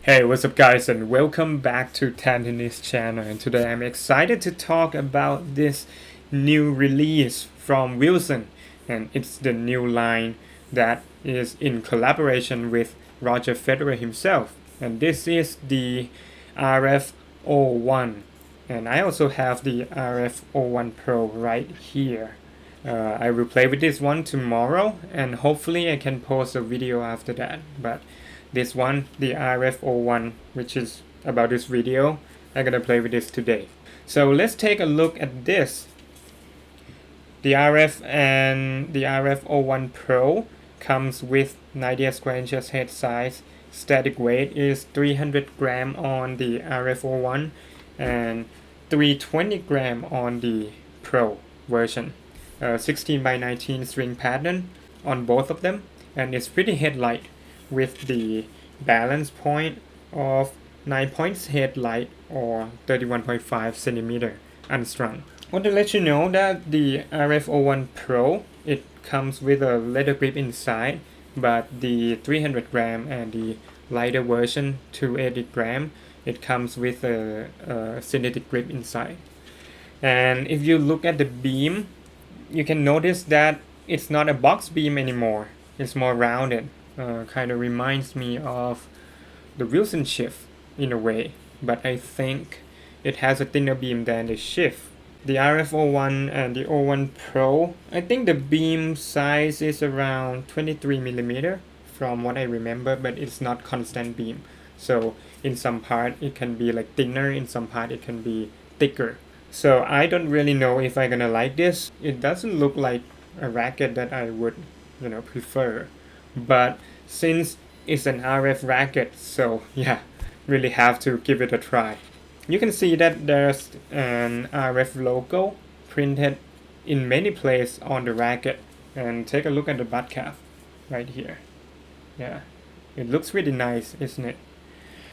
Hey, what's up guys, and welcome back to Tennis channel. And today I'm excited to talk about this new release from Wilson, and it's the new line that is in collaboration with Roger Federer himself. And this is the RF01, and I also have the RF01 Pro right here. I will play with this one tomorrow, and hopefully I can post a video after that. But this one, the RF01, which is about this video, I'm gonna play with this today. So let's take a look at this. The RF and the RF01 Pro comes with 90 square inches head size. Static weight is 300 gram on the RF01 and 320 gram on the Pro version. 16 by 19 string pattern on both of them, and it's pretty headlight with the balance point of 9 points headlight or 31.5 centimeter unstrung. I want to let you know that the RF01 Pro, it comes with a leather grip inside, but the 300 gram and the lighter version 280 gram, it comes with a synthetic grip inside. And if you look at the beam, you can notice that it's not a box beam anymore. It's more rounded. Kind of reminds me of the Wilson Shift in a way, but I think it has a thinner beam than the Shift. The RF01 and the 01 Pro, I think the beam size is around 23 millimeter from what I remember, but it's not constant beam. So in some part it can be like thinner, in some part it can be thicker. So I don't really know if I'm gonna like this. It doesn't look like a racket that I would, prefer. But since it's an RF racket, so yeah, really have to give it a try. You can see that there's an RF logo printed in many places on the racket. And take a look at the butt cap right here. Yeah, it looks really nice, isn't it?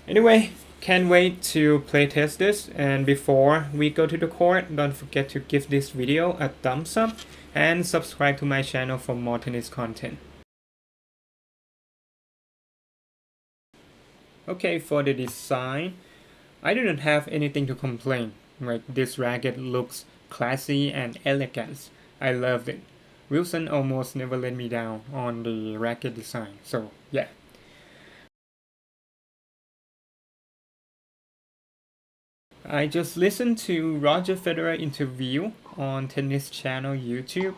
Anyway, can't wait to play test this, and before we go to the court, don't forget to give this video a thumbs up and subscribe to my channel for more tennis content. Okay, for the design, I do not have anything to complain. Like, this racket looks classy and elegant. I loved it. Wilson almost never let me down on the racket design, so yeah. I just listened to Roger Federer interview on Tennis Channel YouTube.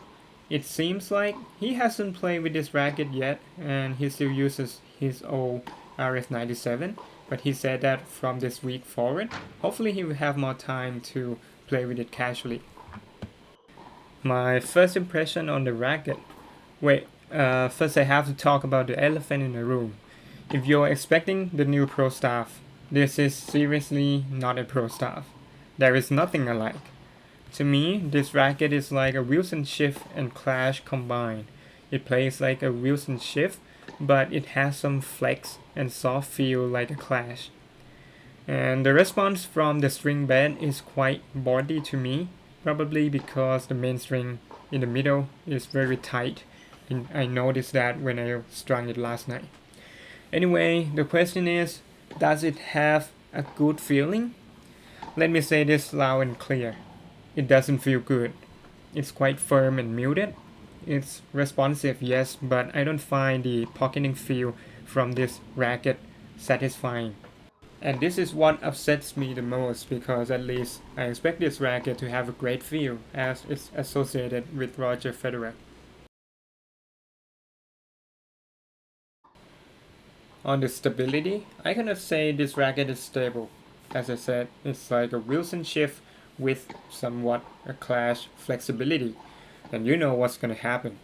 It seems like he hasn't played with this racket yet, and he still uses his old RF97, but he said that from this week forward, hopefully he will have more time to play with it casually. My first impression on the racket. First I have to talk about the elephant in the room. If you're expecting the new Pro Staff, this is seriously not a Pro Staff. There is nothing alike. To me, this racket is like a Wilson Shift and Clash combined. It plays like a Wilson Shift, but it has some flex and soft feel like a Clash. And the response from the string bed is quite body to me, probably because the main string in the middle is very tight. And I noticed that when I strung it last night. Anyway, the question is, does it have a good feeling? Let me say this loud and clear. It doesn't feel good. It's quite firm and muted. It's responsive, yes, but I don't find the pocketing feel from this racket satisfying. And this is what upsets me the most, because at least I expect this racket to have a great feel as it's associated with Roger Federer. On the stability, I cannot say this racket is stable. As I said, it's like a Wilson Shift with somewhat a Clash flexibility, and you know what's gonna happen.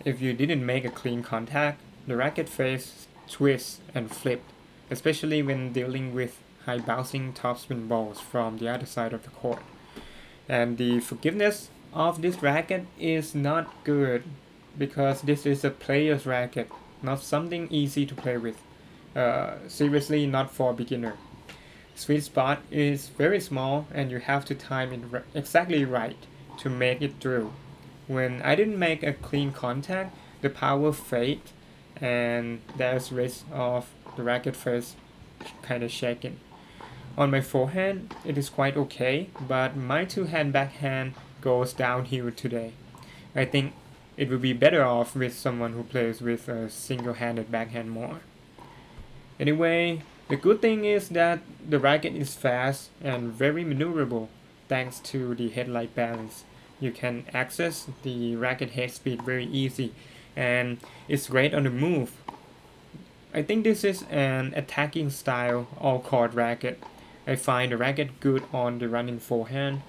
If you didn't make a clean contact, the racket face twists and flipped, especially when dealing with high bouncing topspin balls from the other side of the court. And the forgiveness of this racket is not good, because this is a player's racket, not something easy to play with. Seriously, not for a beginner. Sweet spot is very small, and you have to time it exactly right to make it through. When I didn't make a clean contact, the power fades, and there's risk of the racket face kind of shaking. On my forehand, it is quite okay, but my two-hand backhand goes downhill today. I think it would be better off with someone who plays with a single-handed backhand more. Anyway, the good thing is that the racket is fast and very maneuverable thanks to the headlight balance. You can access the racket head speed very easy and it's great on the move. I think this is an attacking style all-court racket. I find the racket good on the running forehand,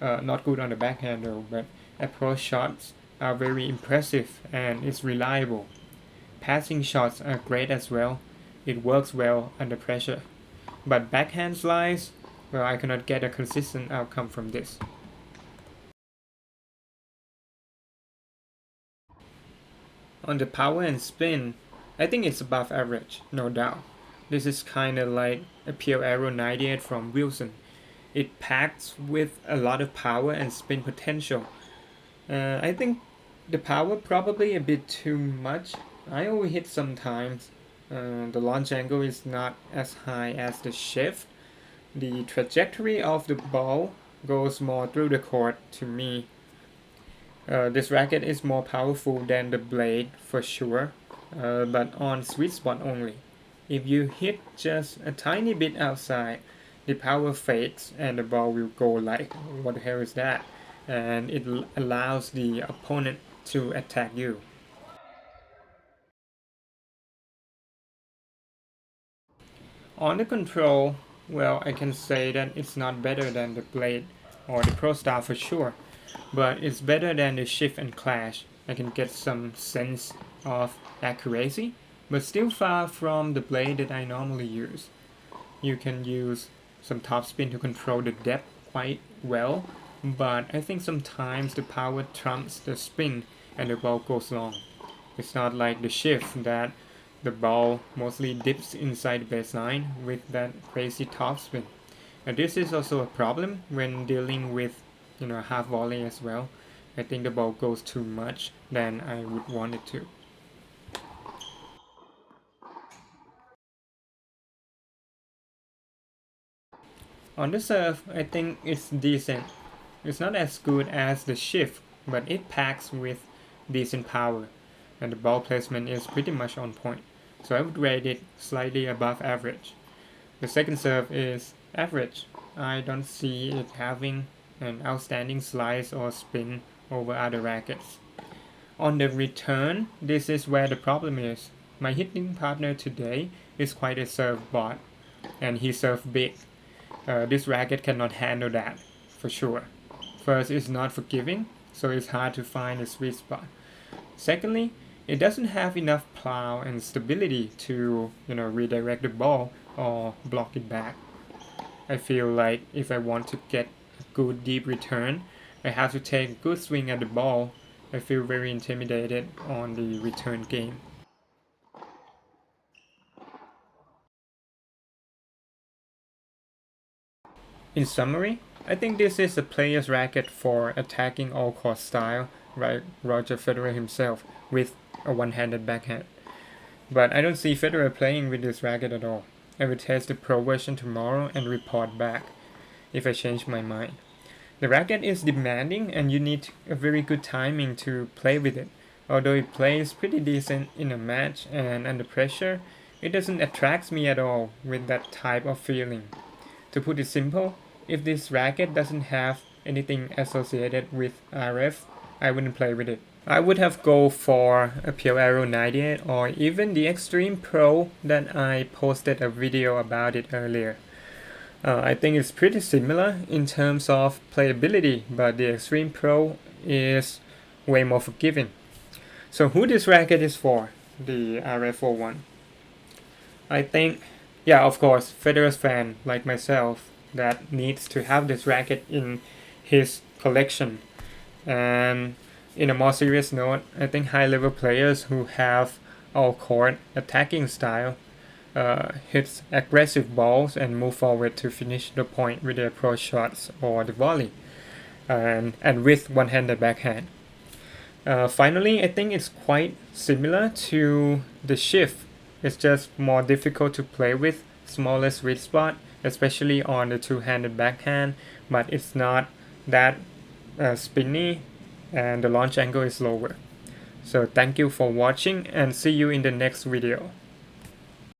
not good on the backhand though, but approach shots are very impressive and it's reliable. Passing shots are great as well. It works well under pressure. But backhand slice, well, I cannot get a consistent outcome from this. On the power and spin, I think it's above average, no doubt. This is kinda like a Pure Aero 98 from Wilson. It packs with a lot of power and spin potential. I think the power probably a bit too much. I overhit sometimes. The launch angle is not as high as the shift. The trajectory of the ball goes more through the court to me. This racket is more powerful than the blade for sure, but on sweet spot only. If you hit just a tiny bit outside, the power fades and the ball will go like, what the hell is that? And it allows the opponent to attack you. On the control, well, I can say that it's not better than the blade or the Pro Star for sure, but it's better than the shift and clash. I can get some sense of accuracy, but still far from the blade that I normally use. You can use some topspin to control the depth quite well, but I think sometimes the power trumps the spin and the ball goes long. It's not like the shift that the ball mostly dips inside the baseline with that crazy topspin. And this is also a problem when dealing with half volley as well. I think the ball goes too much than I would want it to. On the serve, I think it's decent. It's not as good as the shift, but it packs with decent power, and the ball placement is pretty much on point. So I would rate it slightly above average. The second serve is average. I don't see it having an outstanding slice or spin over other rackets. On the return, this is where the problem is. My hitting partner today is quite a serve bot, and he served big. This racket cannot handle that, for sure. First, it's not forgiving, so it's hard to find a sweet spot. Secondly, it doesn't have enough plow and stability to redirect the ball or block it back. I feel like if I want to get a good deep return, I have to take a good swing at the ball. I feel very intimidated on the return game. In summary, I think this is a player's racket for attacking all-court style, like Roger Federer himself, with a one-handed backhand. But I don't see Federer playing with this racket at all. I will test the pro version tomorrow and report back if I change my mind. The racket is demanding and you need a very good timing to play with it. Although it plays pretty decent in a match and under pressure, it doesn't attract me at all with that type of feeling. To put it simple, if this racket doesn't have anything associated with RF, I wouldn't play with it. I would have go for a Pure Aero 98 or even the Extreme Pro that I posted a video about it earlier. I think it's pretty similar in terms of playability, but the Extreme Pro is way more forgiving. So who this racket is for, the RF01? I think, yeah, of course, Federer's fan like myself that needs to have this racket in his collection. And in a more serious note, I think high-level players who have all-court attacking style hits aggressive balls and move forward to finish the point with their approach shots or the volley, and with one-handed backhand. Finally, I think it's quite similar to the shift. It's just more difficult to play with smallest sweet spot, especially on the two-handed backhand, but it's not that spinny, and the launch angle is lower. So thank you for watching and see you in the next video.